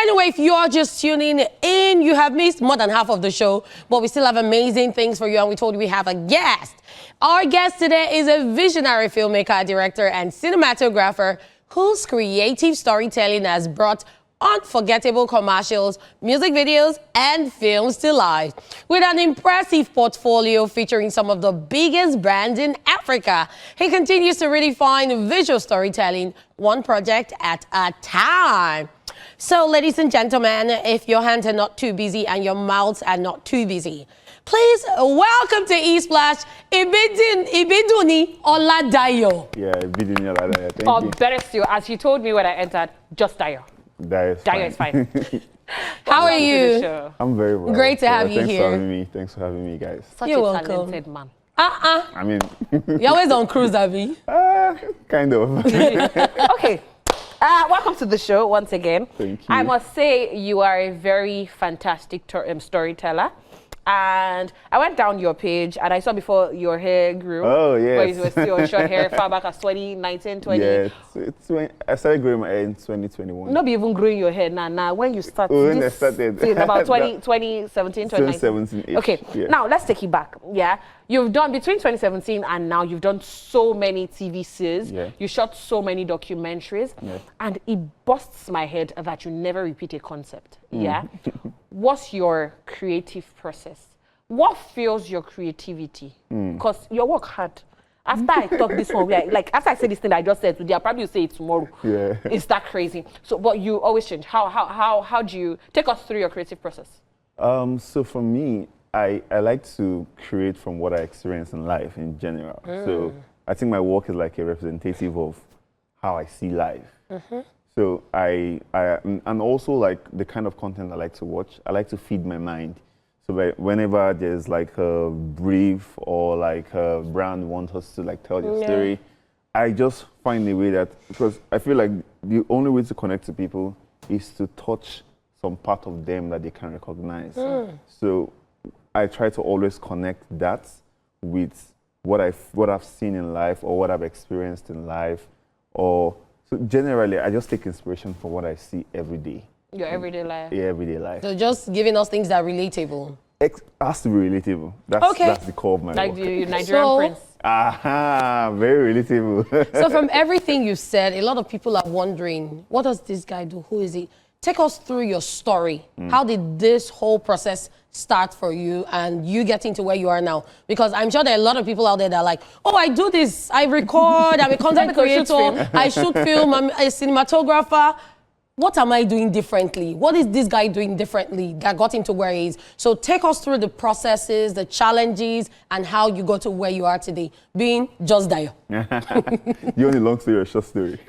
Anyway, if you're just tuning in, you have missed more than half of the show, but we still have amazing things for you, and we told you we have a guest. Our guest today is a visionary filmmaker, director, and cinematographer whose creative storytelling has brought unforgettable commercials, music videos, and films to life. With an impressive portfolio featuring some of the biggest brands in Africa, he continues to redefine visual storytelling, one project at a time. So, ladies and gentlemen, if your hands are not too busy and your mouths are not too busy, please welcome to E-Splash, Ibiduni Oladayo. Yeah, Ibiduni Oladayo. Thank you. Better still, as you told me when I entered, just Dayo. Dayo is fine. How are you? I'm very well. Great to have you Thanks here. For having me. Thanks for having me, guys. Such You're a welcome. talented man. I mean, you're always on cruise, Abby. Kind of. Okay. Welcome to the show once again. Thank you. I must say you are a very fantastic storyteller. And I went down your page and I saw before your hair grew. Oh, yes. Where you were still short hair far back as 2019, 20. Yeah, it's when I started growing my hair in 2021. Not be even growing your hair now. When you start, when I started. About 2017, 2019. Okay, yeah. Now let's take it back. Yeah, you've done between 2017 and now you've done so many TV series. Yeah. You shot so many documentaries. Yeah. And it busts my head that you never repeat a concept. Yeah. What's your creative process? What fuels your creativity? Because your work hard. After I talk this one, like after I say this thing that I just said today, I'll probably say it tomorrow. Yeah. It's that crazy. So, but you always change. How do you take us through your creative process? So for me, I like to create from what I experience in life in general. So I think my work is like a representative of how I see life. So and also like the kind of content I like to watch, I like to feed my mind. So whenever there's like a brief or like a brand wants us to like tell their story, I just find a way that, because I feel like the only way to connect to people is to touch some part of them that they can recognize. So I try to always connect that with what I've seen in life or what I've experienced in life, or so generally, I just take inspiration from what I see every day. Your everyday life. Yeah, everyday life. So just giving us things that are relatable. Has to be relatable. That's the core of my like work. the Nigerian prince. Aha, very relatable. So from everything you've said, a lot of people are wondering, what does this guy do? Who is he? Take us through your story. How did this whole process start for you and you getting to where you are now? Because I'm sure there are a lot of people out there that are like, oh, I do this. I record. I'm a content creator. I shoot film. I'm a cinematographer. What am I doing differently? What is this guy doing differently that got him to where he is? So take us through the processes, the challenges, and how you got to where you are today, being just Dayo. You only long story or short story?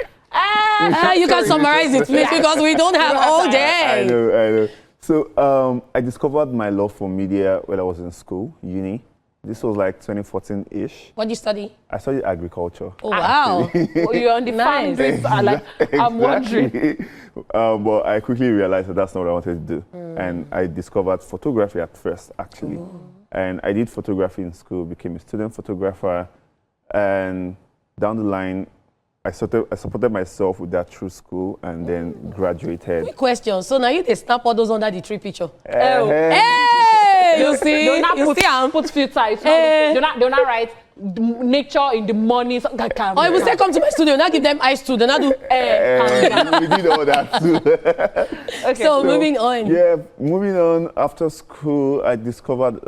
You can summarize it, please, because we don't have all day. I know. So I discovered my love for media when I was in school, uni. This was like 2014-ish. What did you study? I studied agriculture. Oh, wow. Well, you're on the farm. I'm wondering. But I quickly realized that that's not what I wanted to do. And I discovered photography at first, actually. And I did photography in school, became a student photographer. And down the line, I supported myself with that through school and then graduated. Quick question. So now they snap all those under the tree picture. Hey, you see? They'll not put filter. They'll not write nature in the morning. Or if you say come to my studio, now give them eyes too. Then I do. We did all that too. Okay. So moving on. Yeah, moving on. After school, I discovered,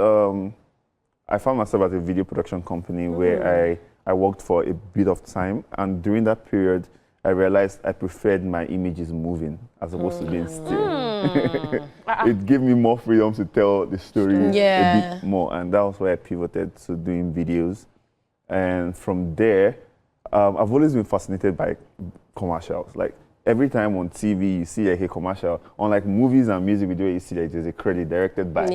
I found myself at a video production company where I worked for a bit of time, and during that period, I realized I preferred my images moving as opposed to being still. It gave me more freedom to tell the story a bit more, and that was why I pivoted to doing videos. And from there, I've always been fascinated by commercials. Like every time on TV, you see like a commercial. On like movies and music video, you see like there's a credit directed by,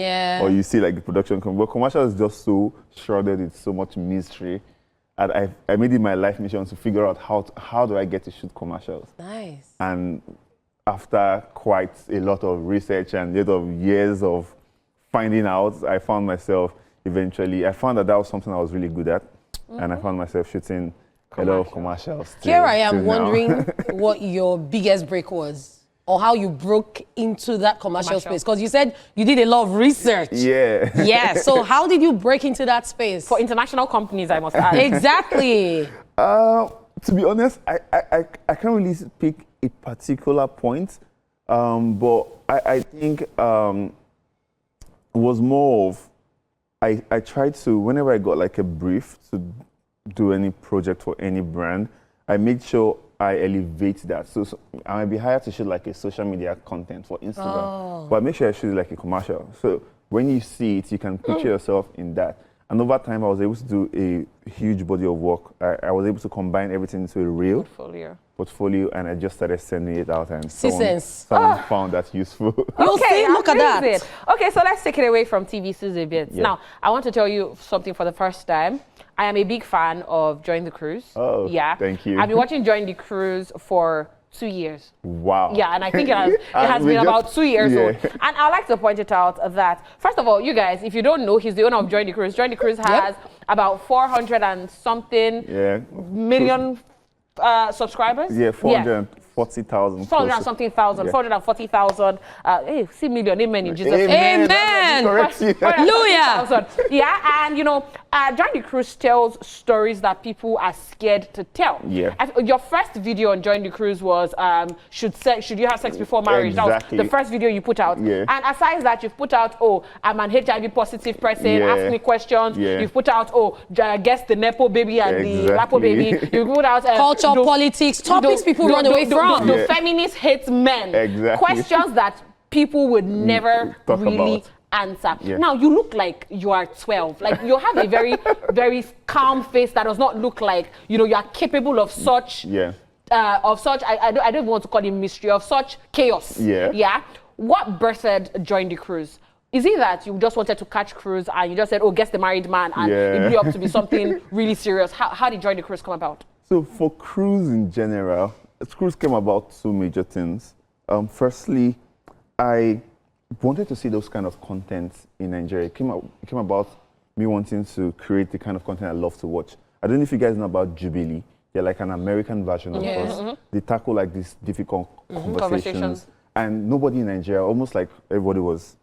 or you see like the production company. But commercial is just so shrouded with so much mystery. And I made it my life mission to figure out how do I get to shoot commercials. Nice. And after quite a lot of research and a lot of years of finding out, I found myself eventually, I found that was something I was really good at. And I found myself shooting a lot of commercials. Here I am wondering what your biggest break was. or how you broke into that commercial space? Because you said you did a lot of research. Yeah. Yeah. So how did you break into that space? For international companies, I must add. Exactly. To be honest, I can't really pick a particular point, but I think it was more of I tried to, whenever I got like a brief to do any project for any brand, I make sure I elevate that. So I might be hired to shoot like a social media content for Instagram, but I make sure I shoot like a commercial. So when you see it, you can picture yourself in that. And over time, I was able to do a huge body of work. I was able to combine everything into a real portfolio, and I just started sending it out, and someone found that useful. Okay, look at that. Okay, so let's take it away from TV Suze a bit. Yeah. Now, I want to tell you something for the first time. I am a big fan of Join the Cruise. Oh, yeah. Thank you. I've been watching Join the Cruise for 2 years. Wow. Yeah, and I think it has been about 2 years old. And I'd like to point it out that, first of all, you guys, if you don't know, he's the owner of Join the Cruise. Join the Cruise has about 400 and something million subscribers. Yeah, 440,000. 440,000. Hey, see million, amen in Jesus' name. Amen. Hallelujah. Yeah, and you know, Join the Cruise tells stories that people are scared to tell. Yeah. Your first video on Join the Cruise was should you have sex before marriage? Exactly. That was the first video you put out. Yeah. And aside that, you've put out, oh, I'm an HIV positive person, ask me questions. Yeah. You've put out, oh, guess the Nepo baby and the Lapo baby. You put out culture, politics, topics people run away from. The feminist hates men. Exactly. Questions that people would never really answer. Yeah. Now, you look like you are 12. Like, you have a very, very calm face that does not look like, you know, you are capable of such, I don't even want to call it mystery, of such chaos. Yeah. Yeah. What birthed Join the Cruise? Is it that you just wanted to catch cruise and you just said, oh, guess the married man, and it blew up to be something really serious? How did Join the Cruise come about? So for cruise in general, cruise came about two major things. Firstly, I wanted to see those kind of content in Nigeria. It came about me wanting to create the kind of content I love to watch. I don't know if you guys know about Jubilee. They're like an American version of us. They tackle like these difficult conversations. And nobody in Nigeria, almost like everybody was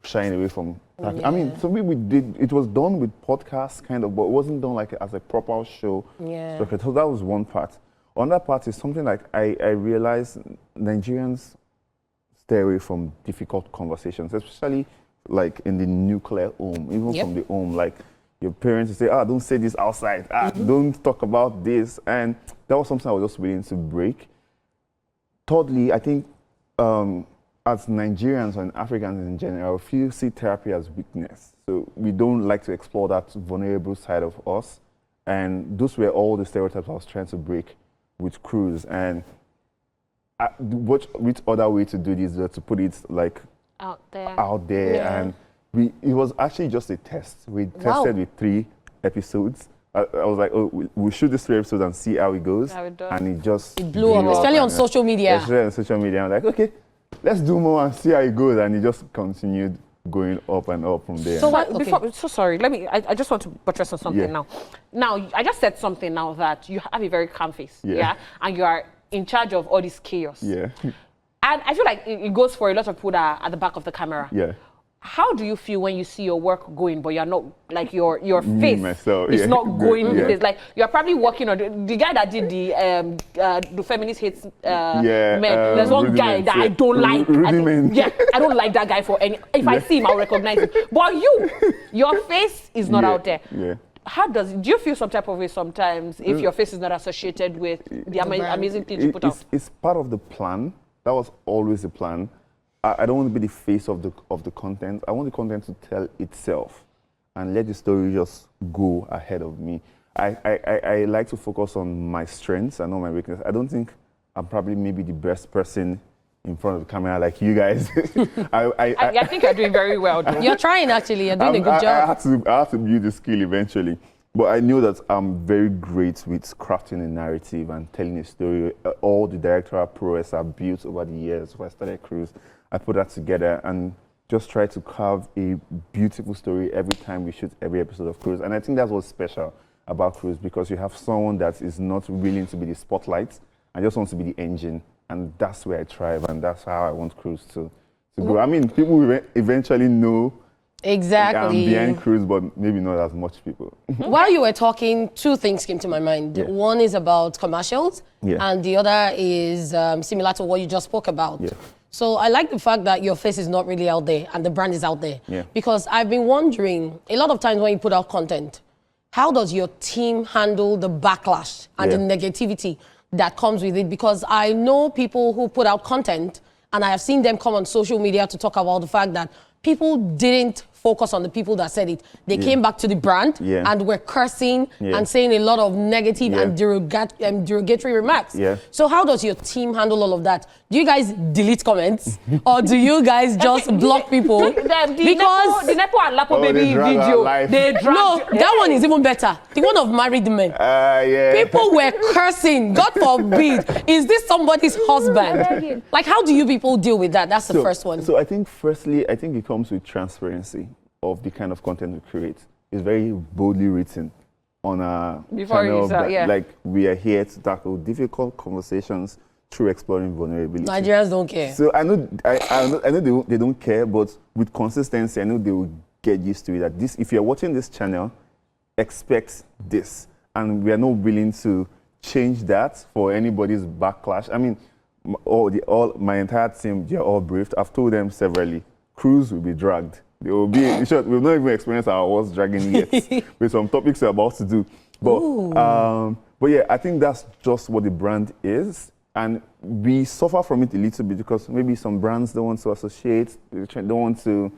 shying away from that. I mean, so it was done with podcasts kind of, but it wasn't done like as a proper show. Yeah. So that was one part. Another part is something like I realized Nigerians stay away from difficult conversations, especially like in the nuclear home, even from the home, like your parents will say, don't say this outside, don't talk about this. And that was something I was just willing to break. Thirdly, I think as Nigerians and Africans in general, we see therapy as weakness. So we don't like to explore that vulnerable side of us. And those were all the stereotypes I was trying to break with Cruise. And which other way to do this to put it like out there. And it was actually just a test. We tested with 3 episodes. I was like, oh, we'll shoot these 3 episodes and see how it goes. And it blew up, especially on social media. Especially on social media. I'm like, okay, let's do more and see how it goes. And it just continued going up and up from there. So sorry, I just want to buttress on something now. Now, I just said something now that you have a very calm face, and you are in charge of all this chaos. Yeah. And I feel like it goes for a lot of people that are at the back of the camera. Yeah. How do you feel when you see your work going, but you're not, like your face is not going with it? Like, you're probably working on the guy that did the feminist hates men. There's one guy that I don't like. I don't like that guy for any. If I see him, I'll recognize him. But your face is not out there. Yeah. Do you feel some type of way sometimes if your face is not associated with the amazing things you put out? It's part of the plan. That was always the plan. I don't want to be the face of the content. I want the content to tell itself and let the story just go ahead of me. I like to focus on my strengths and not my weakness. I don't think I'm probably maybe the best person in front of the camera like you guys. I think you're doing very well, though. You're trying, actually. You're doing a good job. I have to build the skill eventually. But I know that I'm very great with crafting a narrative and telling a story. All the directorial prowess I've built over the years before I started Cruise, I put that together and just try to carve a beautiful story every time we shoot every episode of Cruise. And I think that's what's special about Cruise, because you have someone that is not willing to be the spotlight and just wants to be the engine and that's where I thrive, and that's how I want Cruise to grow. I mean, people will eventually know Exactly. behind Cruise, but maybe not as much people. While you were talking, two things came to my mind. Yeah. One is about commercials, Yeah. and the other is similar to what you just spoke about. Yeah. So I like the fact that your face is not really out there and the brand is out there. Yeah. Because I've been wondering, a lot of times when you put out content, how does your team handle the backlash and the negativity that comes with it? Because I know people who put out content, and I have seen them come on social media to talk about the fact that people didn't focus on the people that said it. They came back to the brand and were cursing and saying a lot of negative and derogatory remarks. Yeah. So how does your team handle all of that? Do you guys delete comments or do you guys just block people? Because the Nepo and Lapo baby video, they drag. No, that one is even better. The one of married men. People were cursing. God forbid. Is this somebody's husband? Like, how do you people deal with that? That's the first one. So I think, firstly, I think it comes with transparency of the kind of content we create. It's very boldly written on a channel that, like, we are here to tackle difficult conversations through exploring vulnerability. Nigerians don't care. So I know they don't care, but with consistency, I know they will get used to it. That this, if you're watching this channel, expect this, and we are not willing to change that for anybody's backlash. I mean, my entire team, they're all briefed. I've told them severally, Cruise will be dragged. They will be in short, we've not even experienced our worst dragging yet with some topics we're about to do. But yeah, I think that's just what the brand is. And we suffer from it a little bit because maybe some brands don't want to associate, they don't want to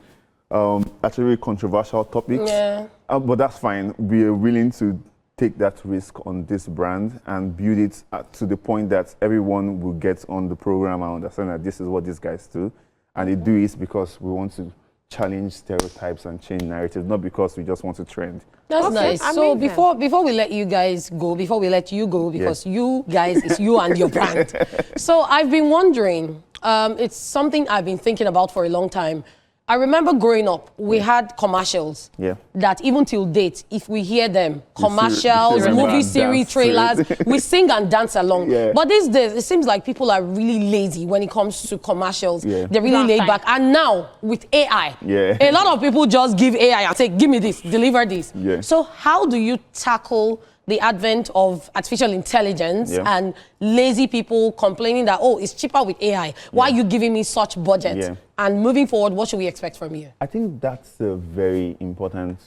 attribute controversial topics. Yeah. But that's fine. We are willing to take that risk on this brand and build it to the point that everyone will get on the program and understand that this is what these guys do. And they do it because we want to challenge stereotypes and change narratives, not because we just want to trend. That's nice. So before we let you guys go, because you guys is you and your brand. So I've been wondering, it's something I've been thinking about for a long time. I remember growing up, we had commercials that even till date, if we hear them, commercials, movie series, trailers, we sing and dance along. But these days, it seems like people are really lazy when it comes to commercials. They're really laid back. And now, with AI, a lot of people just give AI and say, give me this, deliver this. So how do you tackle the advent of artificial intelligence and lazy people complaining that, oh, it's cheaper with AI. Why are you giving me such budget? And moving forward, what should we expect from you? I think that's a very important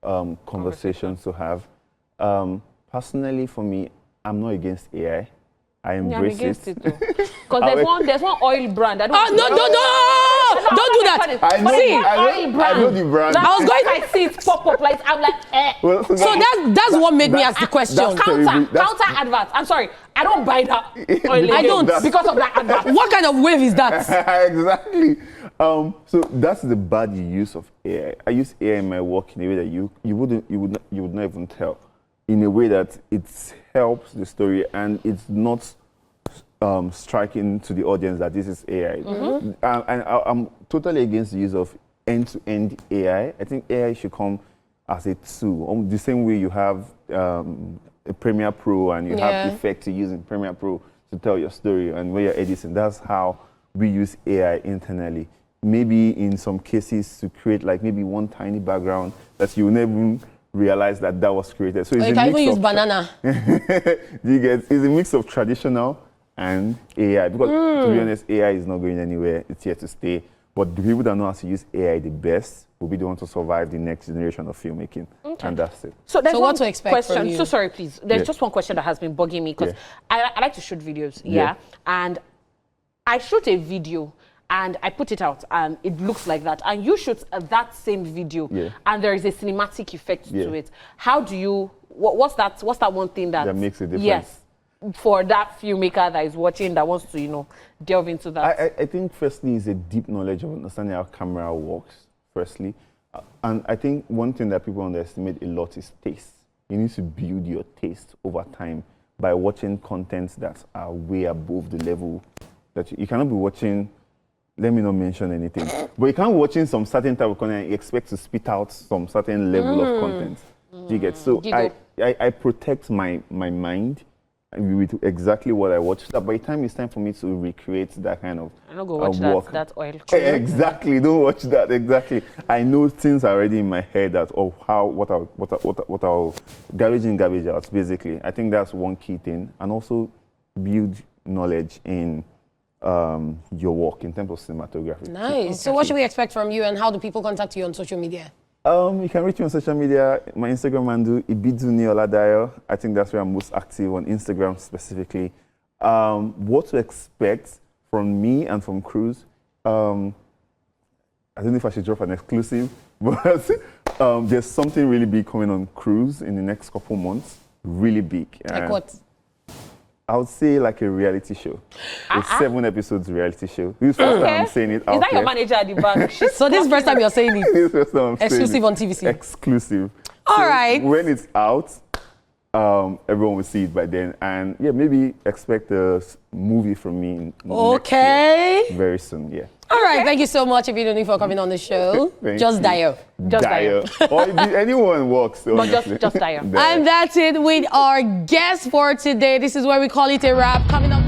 conversation to have. Personally, for me, I'm not against AI. I embrace it. Because there's one oil brand. Don't do that. I know the brand. I see it pop up like I'm like, Well, so that's what made me ask the question. Counter advert. I'm sorry, I don't buy that oil. I don't because of that advert. What kind of wave is that? Exactly. So that's the bad use of AI. I use AI in my work in a way that you would not even tell. In a way that it helps the story and it's not striking to the audience that this is AI. And I'm totally against the use of end-to-end AI. I think AI should come as a tool. The same way you have a Premiere Pro and you have effects to use in Premiere Pro to tell your story, and when you're editing, that's how we use AI internally. Maybe in some cases to create like maybe one tiny background that you will never even realize that was created. So it's you can even use banana. It's a mix of traditional and AI. Because to be honest, AI is not going anywhere. It's here to stay. But the people that know how to use AI the best will be the ones to survive the next generation of filmmaking. And that's it. So there's what to expect question. from you? So sorry, please. There's just one question that has been bugging me because I like to shoot videos. And I shoot a video and I put it out and it looks like that. And you shoot that same video and there is a cinematic effect to it. How do you, what's that one thing that makes a difference? Yes, for that filmmaker that is watching, that wants to, delve into that? I think firstly is a deep knowledge of understanding how camera works, firstly. And I think one thing that people underestimate a lot is taste. You need to build your taste over time by watching contents that are way above the level that you cannot be watching. Let me not mention anything. But you can't be watching some certain type of content and expect to spit out some certain level of content. Do you get? So I protect my mind with exactly what I watched. That by the time it's time for me to recreate that kind of I'm not going to watch work. that oil. Exactly, don't watch that. Exactly. I know things are already in my head that what I'll garbage in, garbage out. Basically, I think that's one key thing, and also build knowledge in your work in terms of cinematography. Nice. So what should we expect from you, and how do people contact you on social media? You can reach me on social media. My Instagram handle, Ibiduniola. I think that's where I'm most active on Instagram specifically. What to expect from me and from Cruz? I don't know if I should drop an exclusive, but there's something really big coming on Cruz in the next couple months. Really big. Like what? I would say like a reality show. A 7 episodes reality show. This is the first time I'm saying it out Is that there. your manager at the back? So this is the first time you're saying it. This is the first time I'm saying Exclusive it. on TVC. Exclusive. All So right. when it's out, everyone will see it by then. And yeah, maybe expect a movie from me next Okay. year, very soon, yeah. All right. Thank you so much, Ibidunni, for coming on the show. Thank Just you. Jayo. Just Jayo. Or if anyone works, But honestly. just Jayo. And that's it with our guest for today. This is where we call it a wrap. Coming up